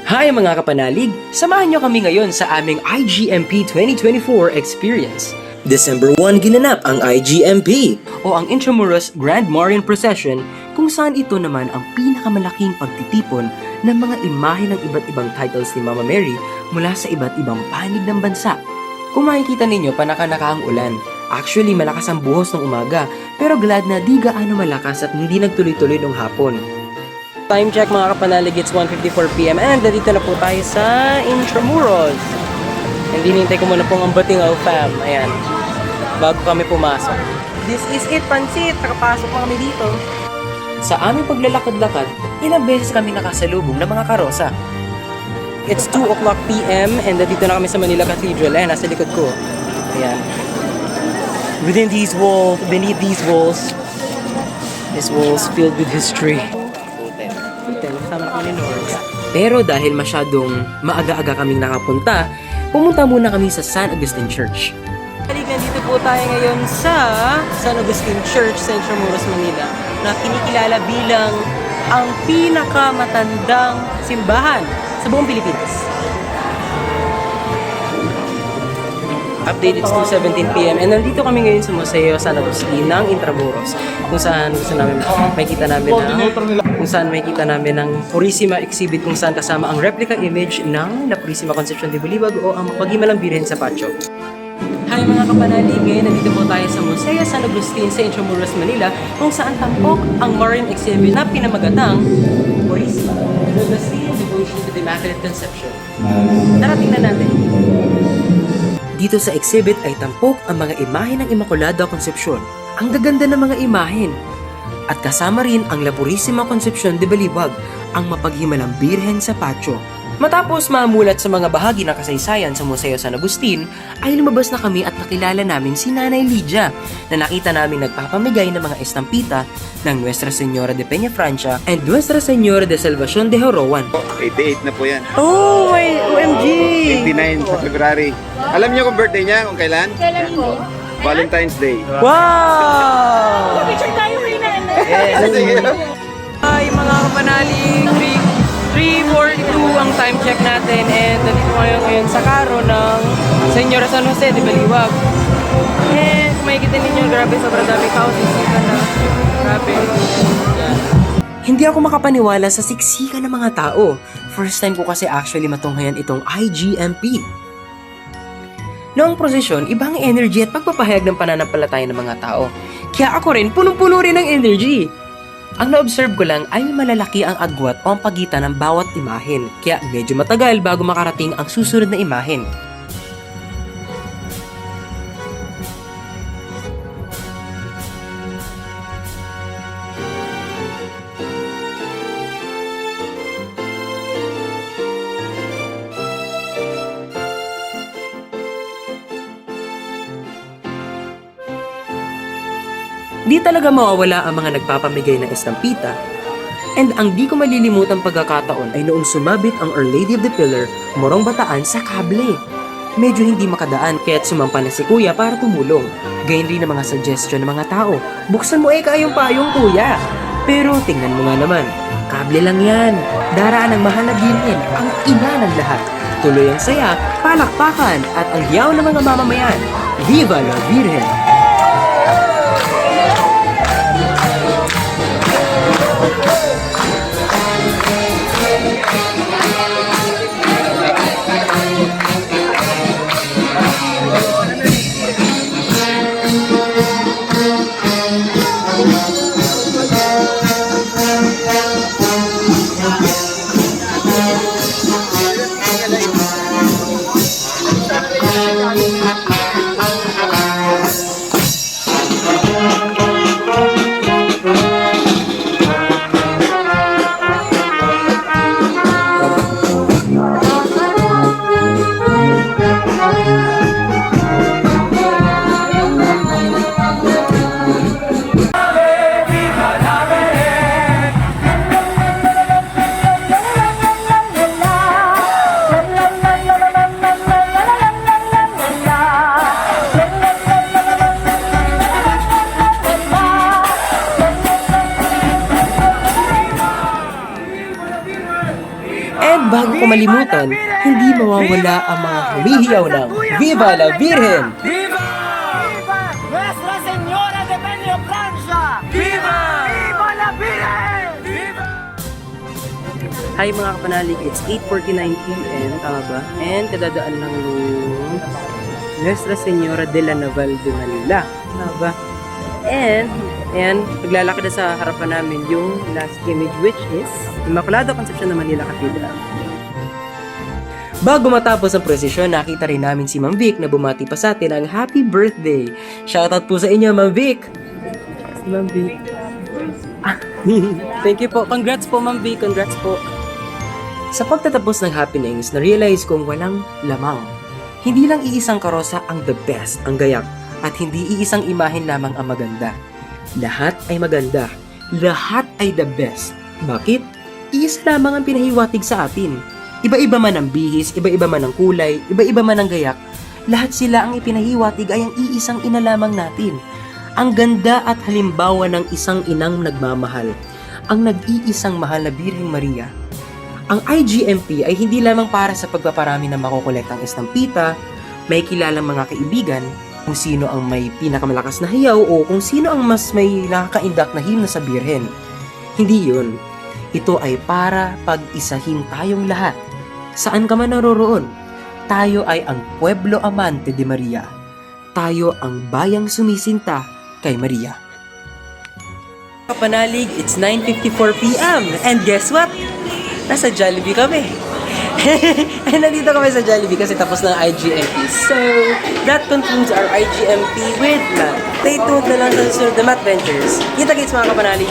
Hi mga kapanalig! Samahan nyo kami ngayon sa aming IGMP 2024 experience. December 1 ginanap ang IGMP o ang Intramuros Grand Marian Procession, kung saan ito naman ang pinakamalaking pagtitipon ng mga imahe ng iba't ibang titles ni Mama Mary mula sa iba't ibang panig ng bansa. Kung makikita ninyo, panaka-naka ang ulan. Actually, malakas ang buhos ng umaga, pero glad na di gaano malakas at hindi nagtuloy-tuloy ng hapon. Time check mga kapanalig, it's 1:54 PM and dito na po tayo sa Intramuros. Hindi nintay ko muna pong ang Batingaw fam. Ayan. Bago kami pumasok. This is it, Pansit. Nakapasok pa kami dito. Sa aming paglalakad-lakad, ilang beses kami nakasalubong ng mga karosa. It's 2 PM and dito na kami sa Manila Cathedral. Ayan, nasa likod ko. Ayan. Within these walls, beneath these walls filled with history. Kasama kami ni Lord. Pero dahil masyadong maaga-aga kaming nakapunta, pumunta muna kami sa San Agustin Church. Nandito po tayo ngayon sa San Agustin Church sa Intramuros, Manila, na kinikilala bilang ang pinakamatandang simbahan sa buong Pilipinas. Update, it's 2:17 PM and nandito kami ngayon sa Museo San Agustin ng Intramuros, kung saan makikita namin ng Purisima exhibit, kung saan kasama ang replica image ng La Purisima Concepcion de Bolivar o ang Mapaghimalang Birhen sa Patio. Hi mga kapanalig, ngayon nandito po tayo sa Museo San Agustin sa Intramuros, Manila, kung saan tampok ang Marian exhibit na pinamagatang Purisima, the Sea of Devotion to the Immaculate Conception. Narating na natin. Dito sa exhibit ay tampok ang mga imahe ng Immaculada Concepcion. Ang gaganda ng mga imahen. At kasama rin ang La Purisima Concepcion de Baliwag, ang Mapaghimalang Birhen sa Patio. Matapos mamulat sa mga bahagi ng kasaysayan sa Museo San Agustin, ay lumabas na kami at nakilala namin si Nanay Lydia, na nakita namin nagpapamigay ng mga estampita ng Nuestra Señora de Peñafrancia and Nuestra Señora de Salvacion de Jorowan. 88 na po yan. Oh, my OMG! 89 sa February. Alam niyo kung birthday niya, kung kailan? Kailan po? Valentine's Day. Wow! Picture tayo kay nanay. Yes. Ay, mga kapanalig, 3:42 ang time check natin and nandito ngayon sa karo ng Señora San Jose de Baliwag. And makikita ninyo, grabe, sobrang daming houses. Grabe. Yan. Hindi ako makapaniwala sa siksikan ng mga tao. First time ko kasi actually matunghayan itong IGMP. Noong prosesyon, ibang energy at pagpapahayag ng pananampalataya ng mga tao. Kaya ako rin, punong-puno rin ng energy. Ang na-observe ko lang ay malalaki ang agwat o ang pagitan ng bawat imahen, kaya medyo matagal bago makarating ang susunod na imahen. Di talaga mawawala ang mga nagpapamigay ng estampita. And ang di ko malilimutang pagkakataon ay noong sumabit ang Our Lady of the Pillar, Morong Bataan sa kable. Medyo hindi makadaan kaya't sumampa na si Kuya para tumulong. Gayun rin ang mga suggestion ng mga tao. Buksan mo kayong payong, Kuya. Pero tingnan mo nga naman, kable lang yan. Daraan ng mahal na Birhen, ang ina ng lahat. Tuloy ang saya, palakpakan at ang yaw ng mga mamamayan. Viva la Virgen! bago ko malimutan, hindi mawawala ang mga humihiyaw ng Viva la Virgen! ¡Viva! ¡Viva! ¡Nuestra Señora de Benio Francia! ¡Viva! ¡Viva la Virgen! ¡Viva! Hi mga kapanalig, it's 8:49 p.m. Tama ba? And kadadaan lang yung Nuestra Señora de la Naval de Manila. Tama ba? And paglalakad na sa harapan namin yung last image which is Immaculada Concepcion ng Manila Cathedral. Bago matapos ang prosesyon, nakita rin namin si Ma'am Vic na bumati pa sa atin ang happy birthday. Shoutout po sa inyo, Ma'am Vic! Si Ma'am Vic. Thank you po. Congrats po, Ma'am Vic. Congrats po. Sa pagtatapos ng happenings, na-realize kong walang lamang. Hindi lang iisang karosa ang the best, ang gayak, at hindi iisang imahen lamang ang maganda. Lahat ay maganda. Lahat ay the best. Bakit? Iisa lamang ang pinahiwatig sa atin. Iba-iba man ang bihis, iba-iba man ang kulay, iba-iba man ang gayak. Lahat sila ang ipinahiwatig ay ang iisang ina lamang natin. Ang ganda at halimbawa ng isang inang nagmamahal. Ang nag-iisang mahal na Birheng Maria. Ang IGMP ay hindi lamang para sa pagpaparami ng makukolektang estampita, may kilalang mga kaibigan, kung sino ang may pinakamalakas na hiyaw o kung sino ang mas may nakakaindak na himno sa Birhen. Hindi yun. Ito ay para pag-isahin tayong lahat. Saan ka man naroroon, tayo ay ang Pueblo Amante de Maria. Tayo ang bayang sumisinta kay Maria. Kapanalig, it's 9:54 p.m. And guess what? Nasa Jollibee kami. And nandito kami sa Jollibee kasi tapos na ang IGMP. So, that concludes our IGMP with Matt. Stay tuned na lang sa susunod na Matt Ventures. Kita-kits mga kapanalig.